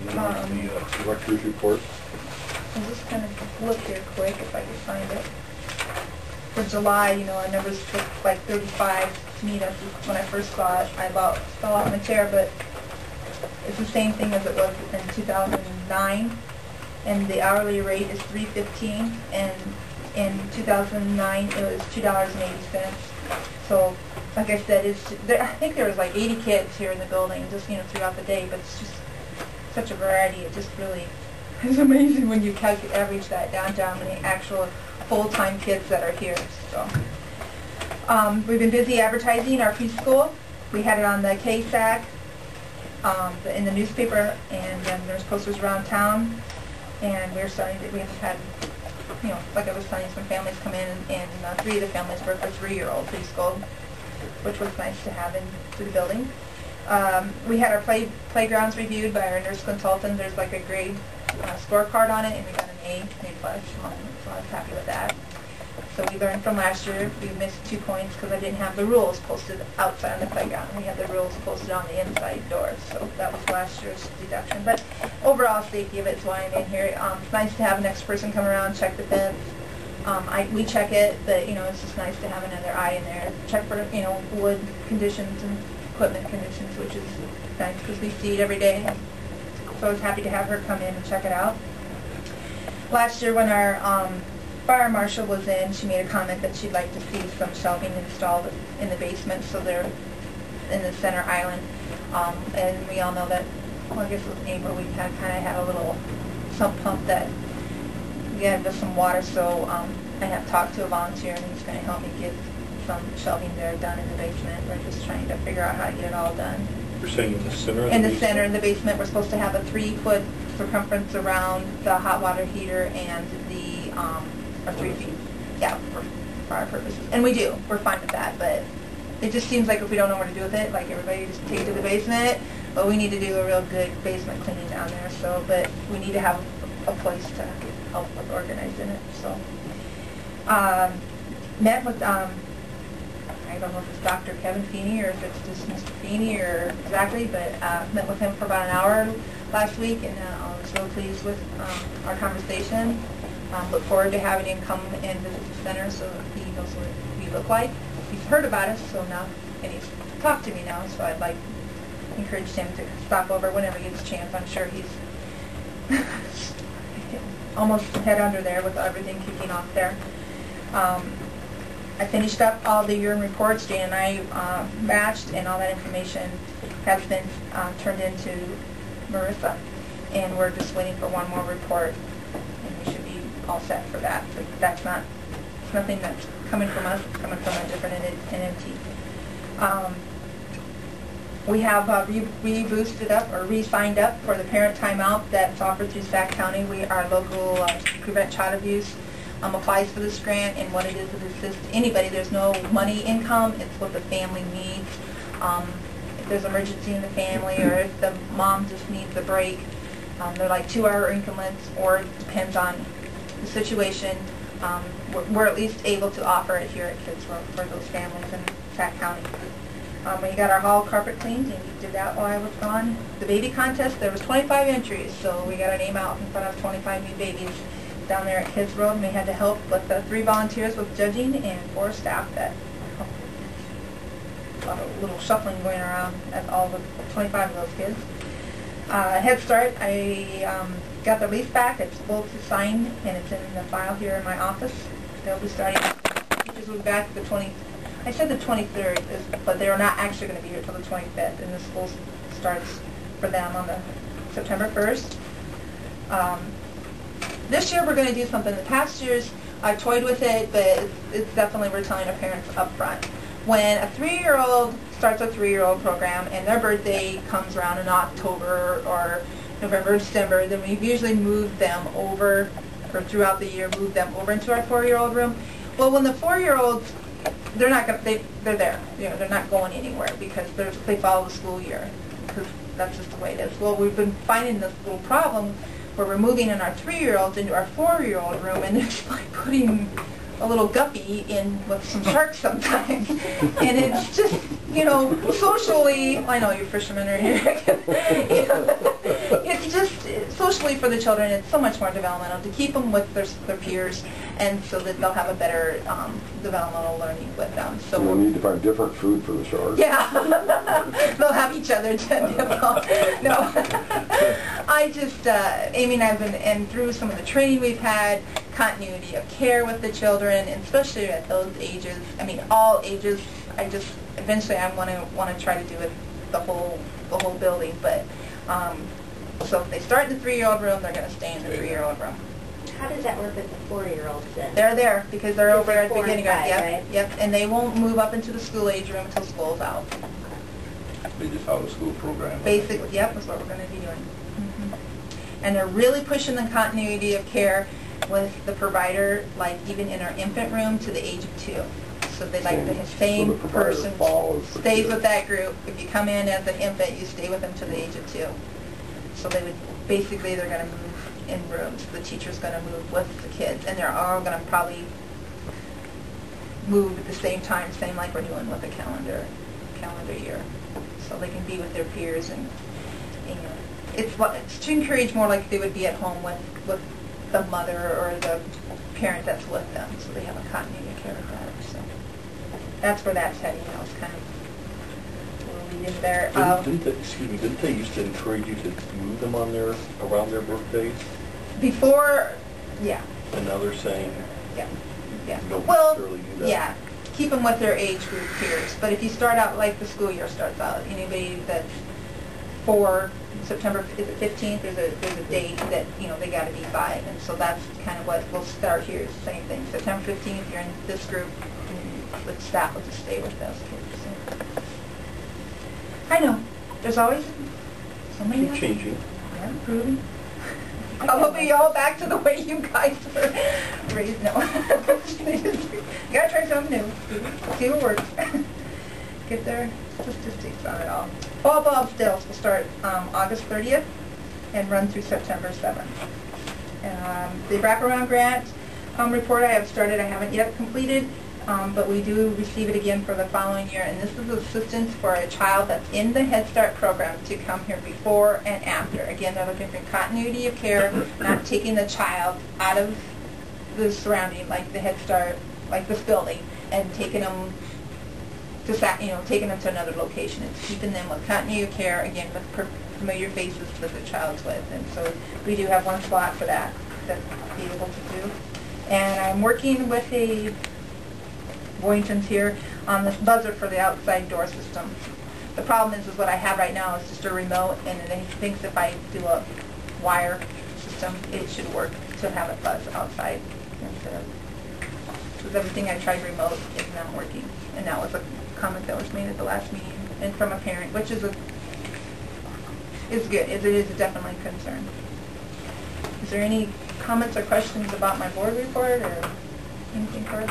The director's report. I'll just kind of look here quick if I can find it. For July, you know, our numbers took like 35 to meet us. When I first saw it, I about fell off my chair, but it's the same thing as it was in 2009. And the hourly rate is $3.15, and in 2009 it was $2.80. So, like I said, I think there was like 80 kids here in the building, just throughout the day. But it's just such a variety. It just really is amazing when you average that down to how many actual full-time kids that are here. So, we've been busy advertising our preschool. We had it on the KSAC, in the newspaper, and then there's posters around town. And we have had, like I was telling you, some families come in, and 3 of the families were for 3-year-old preschool, which was nice to have into the building. We had our playgrounds reviewed by our nurse consultant. There's like a grade scorecard on it, and we got an A+, so I was happy with that. So we learned from last year. We missed 2 points because I didn't have the rules posted outside on the playground. We had the rules posted on the inside doors, so that was last year's deduction. But overall safety of it is why I'm in here. It's nice to have an next person come around, check the fence. We check it, but it's just nice to have another eye in there. Check for wood conditions and equipment conditions, which is nice because we see it every day. So I was happy to have her come in and check it out. Last year when our fire marshal was in, she made a comment that she'd like to see some shelving installed in the basement, so they're in the center island. And we all know that, well, I guess it was in April, we kind of had a little sump pump that we had with some water, so I have talked to a volunteer, and he's going to help me get some shelving there done in the basement. We're just trying to figure out how to get it all done. You're saying in the center of the basement? In the basement? center of the basement. We're supposed to have a 3-foot circumference around the hot water heater and the, or 3 feet, yeah, for our purposes. And we do. We're fine with that, but it just seems like if we don't know what to do with it, like everybody just take it to the basement, but we need to do a real good basement cleaning down there, so, but we need to have a place to help with organizing it, so. Met with, I don't know if it's Dr. Kevin Feeney or if it's just Mr. Feeney or exactly, but met with him for about an hour last week, and I was really pleased with our conversation. Look forward to having him come and visit the center so that he knows what we look like. He's heard about us, so now, and he's talked to me now, so I'd like to encourage him to stop over whenever he gets a chance. I'm sure he's almost head under there with everything kicking off there. I finished up all the urine reports. Jane and I matched, and all that information has been turned into Marissa, and we're just waiting for one more report, and we should be all set for that. But that's nothing that's coming from us. It's coming from a different entity. We have re-boosted up or re-signed up for the parent timeout that's offered through Sac County. Our local Prevent Child Abuse applies for this grant, and what it is assist anybody. There's no money income. It's what the family needs. If there's emergency in the family, or if the mom just needs a break, they're like 2-hour increments, or it depends on the situation. We're at least able to offer it here at Kids for those families in Sac County. We got our hall carpet cleaned, and we did that while I was gone. The baby contest, there was 25 entries, so we got our name out in front of 25 new babies down there at Kids Road, and we had to help with the 3 volunteers with judging and 4 staff that helped. A lot of little shuffling going around at all the 25 of those kids. Head Start, I got the lease back. It's full to sign, and it's in the file here in my office. They'll be starting. Teachers will be back the 20th. I said the 23rd, but they're not actually going to be here until the 25th, and the school starts for them on the September 1st. This year we're going to do something. The past years I've toyed with it, but it's definitely we're telling our parents up front. When a 3-year-old starts a 3-year-old program and their birthday comes around in October or November or December, then we've usually moved them over, or throughout the year moved them over into our 4-year-old room. Well, when the 4-year-olds, they're not going to, they're there. They're not going anywhere because they follow the school year, because that's just the way it is. Well, we've been finding this little problem where we're moving in our 3-year-olds into our 4-year-old room, and it's like putting a little guppy in with some sharks sometimes. And it's just, socially, I know you fishermen are here. It's just, especially for the children, it's so much more developmental to keep them with their peers, and so that they'll have a better developmental learning with them. So we'll need to find different food for the sharks. Yeah, they'll have each other to nibble. No, I just, Amy and I have been, and through some of the training we've had, continuity of care with the children, and especially at those ages. I mean, all ages. I just eventually I want to try to do it the whole building, but. So if they start in the 3-year-old room, they're going to stay in the 3-year-old room. How does that work with the 4-year-olds then? They're there because they're over at the beginning. Yep, right? yep, and they won't move up into the school age room until school's out. They just out of school program. Basically, yep, that's what we're going to be doing. And they're really pushing the continuity of care with the provider, like even in our infant room to the age of 2. So they like the same person stays with that group. If you come in as an infant, you stay with them to the age of 2. So they would, basically they're going to move in rooms. The teacher's going to move with the kids, and they're all going to probably move at the same time, same like we're doing with the calendar year. So they can be with their peers, and you know, it's to encourage more like they would be at home with the mother or the parent that's with them, so they have a continuity of care with that. So that's where that's heading now. It's kind of in there. Didn't they used to encourage you to move them around their birthdays? Before, yeah. And now they're saying, yeah. Don't Well, necessarily do that. yeah. Keep them with their age group peers. But if you start out like the school year starts out, anybody that's for September, is it 15th? There's a date that they got to be 5, and so that's kind of what we'll start here. It's the same thing. September 15th, you're in this group, and the staff will just stay with those kids. So. I know. There's always so many. Keep changing. Yeah, improving. Probably all back to the way you guys were raised. No. You gotta try something new. See what works. Get their statistics on it all. Fall Bob Stills will start August 30th and run through September 7th. The wraparound grant report I have started. I haven't yet completed. But we do receive it again for the following year, and this is assistance for a child that's in the Head Start program to come here before and after. Again, they're looking for continuity of care, not taking the child out of the surrounding, like the Head Start, like this building, and taking them to taking them to another location. It's keeping them with continuity of care, again, with familiar faces that the child's with. And so we do have one spot for that to be able to do. And I'm working with a Boynton's here on this buzzer for the outside door system. The problem is what I have right now is just a remote, and it thinks if I do a wire system, it should work to have it buzz outside instead of, because everything I tried remote is not working. And that was a comment that was made at the last meeting, and from a parent, which is good. It is definitely a concern. Is there any comments or questions about my board report or anything for it?